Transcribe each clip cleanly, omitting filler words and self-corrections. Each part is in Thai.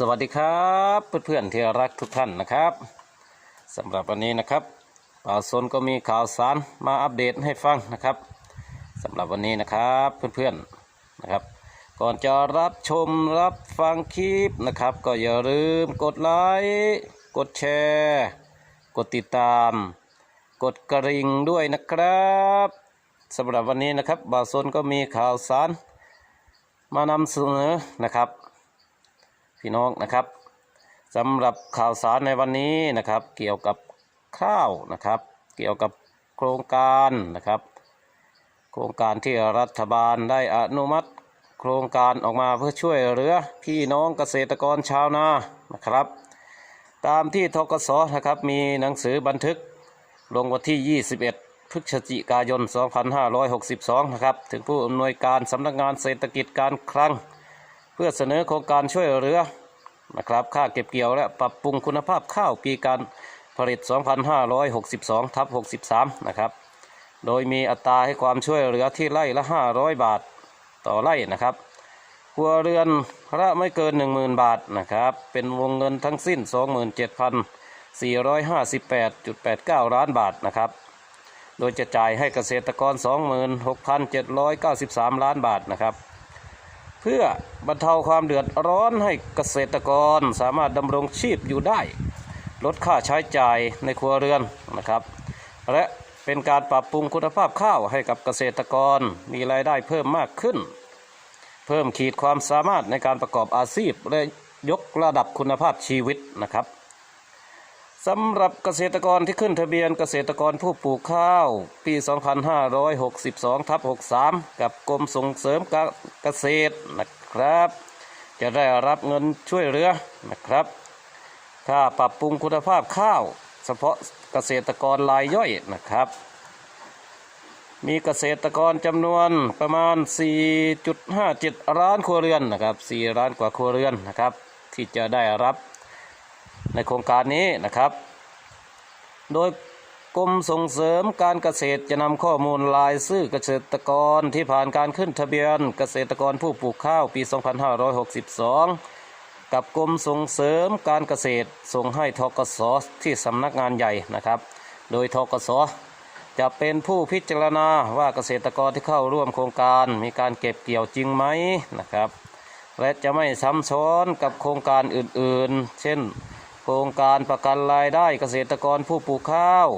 วัสดีครับเพื่อนๆที่รักทุกท่านนะครับสำหรับวันนี้นะครับป่าวสนก็มีข่าวสารมาอัปเดตให้ฟังนะครับสำหรับวันนี้นะครับเพื่อนๆนะครับก่อนจะรับชมรับฟังคลิปนะครับก็อย่าลืมกดไลค์กดแชร์กดติดตามกดกระดิ่งด้วยนะครับสำหรับวันนี้นะครับป่าวสนก็มีข่าวสารมานำเสนอนะครับพี่น้องนะครับสำหรับข่าวสารในวันนี้นะครับเกี่ยวกับข้าวนะครับเกี่ยวกับโครงการนะครับโครงการที่รัฐบาลได้อนุมัติโครงการออกมาเพื่อช่วยเหลือพี่น้องเกษตรกรชาวนานะครับตามที่ธกส.นะครับมีหนังสือบันทึกลงวันที่21พฤศจิกายน2562นะครับถึงผู้อำนวยการสำนักงานเศรษฐกิจการคลังเพื่อเสนอโครงการช่วยเหลือนะครับค่าเก็บเกี่ยวและปรับปรุงคุณภาพข้าวปีการผลิต 2562/63 นะครับโดยมีอัตราให้ความช่วยเหลือที่ไร่ละ500 บาทต่อไร่นะครับครัวเรือนละไม่เกิน 10,000 บาทนะครับเป็นวงเงินทั้งสิ้น 27,458.89 ล้านบาทนะครับโดยจะจ่ายให้เกษตรกร 26,793 ล้านบาทนะครับเพื่อบรรเทาความเดือดร้อนให้เกษตรกรสามารถดำรงชีพอยู่ได้ลดค่าใช้จ่ายในครัวเรือนนะครับและเป็นการปรับปรุงคุณภาพข้าวให้กับเกษตรกรมีรายได้เพิ่มมากขึ้นเพิ่มขีดความสามารถในการประกอบอาชีพและยกระดับคุณภาพชีวิตนะครับสำหรับเกษตรกรที่ขึ้นทะเบียนเกษตรกรผู้ปลูกข้าวปี 2562/63 กับกรมส่งเสริมการเกษตรนะครับจะได้รับเงินช่วยเหลือนะครับค่าปรับปรุงคุณภาพข้าวเฉพาะเกษตรกรรายย่อยนะครับมีเกษตรกรจำนวนประมาณ 4.57 ล้านครัวเรือนนะครับ4 ล้านกว่าครัวเรือนนะครับที่จะได้รับในโครงการนี้นะครับโดยกรมส่งเสริมการเกษตรจะนำข้อมูลรายชื่อเกษตรกรที่ผ่านการขึ้นทะเบียนเกษตรกรผู้ปลูกข้าวปี 2562 กับกรมส่งเสริมการเกษตรส่งให้ธกส.ที่สำนักงานใหญ่นะครับโดยธกส.จะเป็นผู้พิจารณาว่าเกษตรกรที่เข้าร่วมโครงการมีการเก็บเกี่ยวจริงไหมนะครับและจะไม่ซ้ำซ้อนกับโครงการอื่นๆเช่นโครงการประกันรายได้เกษตรกรผู้ปลูกข้าว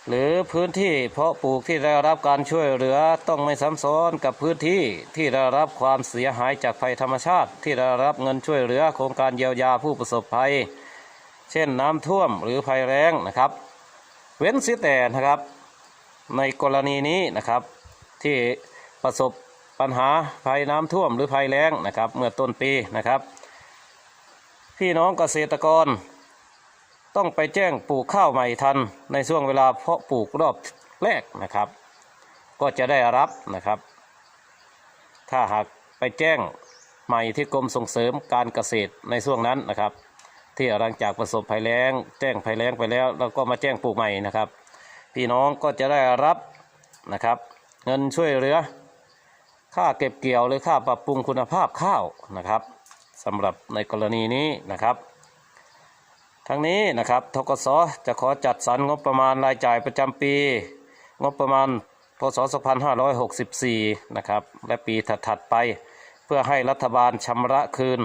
หรือพื้นที่เพาะปลูกที่ได้รับการช่วยเหลือต้องไม่ซ้ำซ้อนกับพื้นที่ที่ได้รับความเสียหายจากภัยธรรมชาติที่ได้รับเงินช่วยเหลือโครงการเยียวยาผู้ประสบภัยเช่นน้ำท่วมหรือภัยแล้งนะครับเว้นเสียแต่นะครับในกรณีนี้นะครับที่ประสบปัญหาภัยน้ำท่วมหรือภัยแล้งนะครับเมื่อต้นปีนะครับพี่น้องเกษตรกรต้องไปแจ้งปลูกข้าวใหม่ทันในช่วงเวลาเพาะปลูกรอบแรกนะครับก็จะได้รับนะครับถ้าหากไปแจ้งใหม่ที่กรมส่งเสริมการเกษตรในช่วงนั้นนะครับที่หลังจากประสบภัยแล้งแจ้งภัยแล้งไปแล้วก็มาแจ้งปลูกใหม่นะครับพี่น้องก็จะได้รับนะครับเงินช่วยเหลือค่าเก็บเกี่ยวหรือค่าปรับปรุงคุณภาพข้าวนะครับสำหรับในกรณีนี้นะครับทั้งนี้นะครับธกส.จะขอจัดสรรงบประมาณรายจ่ายประจำปีงบประมาณพ.ศ. 2564นะครับและปีถัดๆไปเพื่อให้รัฐบาลชำระคืน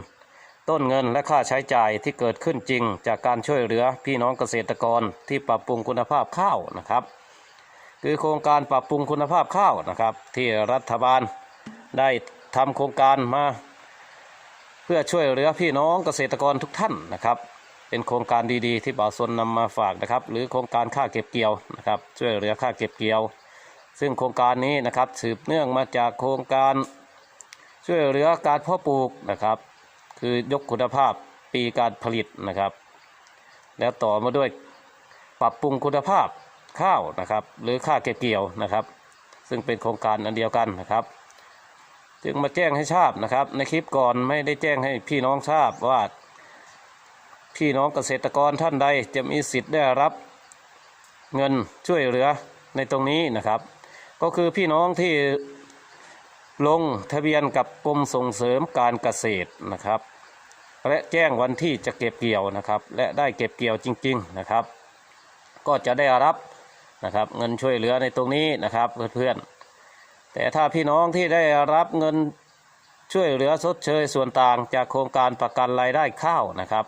ต้นเงินและค่าใช้จ่ายที่เกิดขึ้นจริงจากการช่วยเหลือพี่น้องเกษตรกรที่ปรับปรุงคุณภาพข้าวนะครับคือโครงการปรับปรุงคุณภาพข้าวนะครับที่รัฐบาลได้ทำโครงการมาเพื่อช่วยเหลือพี่น้องเกษตรกรทุกท่านนะครับเป็นโครงการดีๆที่บ่าวสนนำมาฝากนะครับหรือโครงการค่าเก็บเกี่ยวนะครับช่วยเหลือค่าเก็บเกี่ยวซึ่งโครงการนี้นะครับสืบเนื่องมาจากโครงการช่วยเหลือการเพาะปลูกนะครับคือยกคุณภาพปีการผลิตนะครับแล้วต่อมาด้วยปรับปรุงคุณภาพข้าวนะครับหรือค่าเก็บเกี่ยวนะครับซึ่งเป็นโครงการอันเดียวกันนะครับจึงมาแจ้งให้ทราบนะครับในคลิปก่อนไม่ได้แจ้งให้พี่น้องทราบว่าพี่น้องเกษตรกรท่านใดจะมีสิทธิ์ได้รับเงินช่วยเหลือในตรงนี้นะครับก็คือพี่น้องที่ลงทะเบียนกับกรมส่งเสริมการเกษตรนะครับ และแจ้งวันที่จะเก็บเกี่ยวนะครับและได้เก็บเกี่ยวจริงๆนะครับก็จะได้รับนะครับเงินช่วยเหลือในตรงนี้นะครับเพื่อนๆแต่ถ้าพี่น้องที่ได้รับเงินช่วยเหลือชดเชยส่วนต่างจากโครงการประกันรายได้ข้าวนะครับ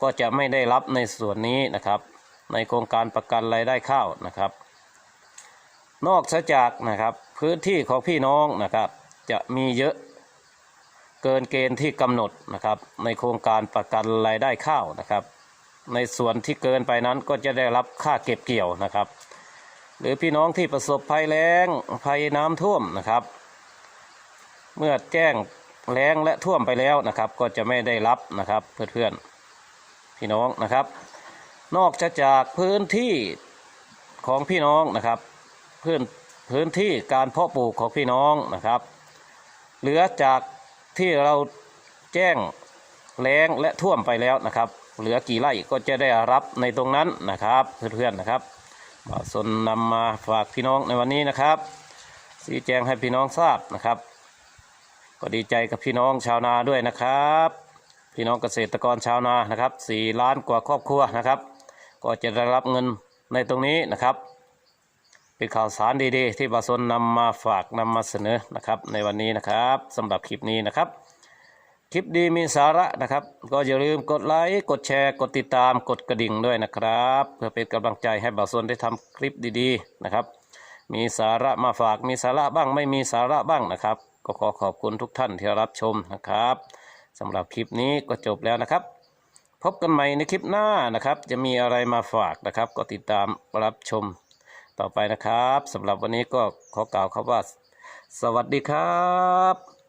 ก็จะไม่ได้รับในส่วนนี้นะครับในโครงการประกันรายได้ข้าวนะครับนอกจากนะครับพื้นที่ของพี่น้องนะครับจะมีเยอะเกินเกณฑ์ที่กำหนดนะครับในโครงการประกันรายได้ข้าวนะครับในส่วนที่เกินไปนั้นก็จะได้รับค่าเก็บเกี่ยวนะครับหรือพี่น้องที่ประสบภัยแล้งภัยน้ำท่วมนะครับเมื่อแจ้งแล้งและท่วมไปแล้วนะครับก็จะไม่ได้รับนะครับเพื่อนๆพี่น้องนะครับนอกจากพื้นที่ของพี่น้องนะครับพื้นที่การเพาะปลูกของพี่น้องนะครับเหลือจากที่เราแจ้งแล้งและท่วมไปแล้วนะครับเหลือกี่ไร่ก็จะได้รับในตรงนั้นนะครับเพื่อนๆนะครับบ่าวสนนำมาฝากพี่น้องในวันนี้นะครับชี้แจงให้พี่น้องทราบนะครับก็ดีใจกับพี่น้องชาวนาด้วยนะครับพี่น้องเกษตรกรชาวนานะครับ4 ล้านกว่าครอบครัวนะครับก็จะได้รับเงินในตรงนี้นะครับเป็นข่าวสารดีๆที่บ่าวสนนำมาฝากนำมาเสนอนะครับในวันนี้นะครับสำหรับคลิปนี้นะครับคลิปดีมีสาระนะครับก็อย่าลืมกดไลค์กดแชร์กดติดตามกดกระดิ่งด้วยนะครับเพื่อเป็นกำลังใจให้บ่าวสนได้ทำคลิปดีๆนะครับมีสาระมาฝากมีสาระบ้างไม่มีสาระบ้างนะครับก็ขอขอบคุณทุกท่านที่รับชมนะครับสำหรับคลิปนี้ก็จบแล้วนะครับพบกันใหม่ในคลิปหน้านะครับจะมีอะไรมาฝากนะครับก็ติดตามรับชมต่อไปนะครับสำหรับวันนี้ก็ขอกล่าวคำว่าสวัสดีครับ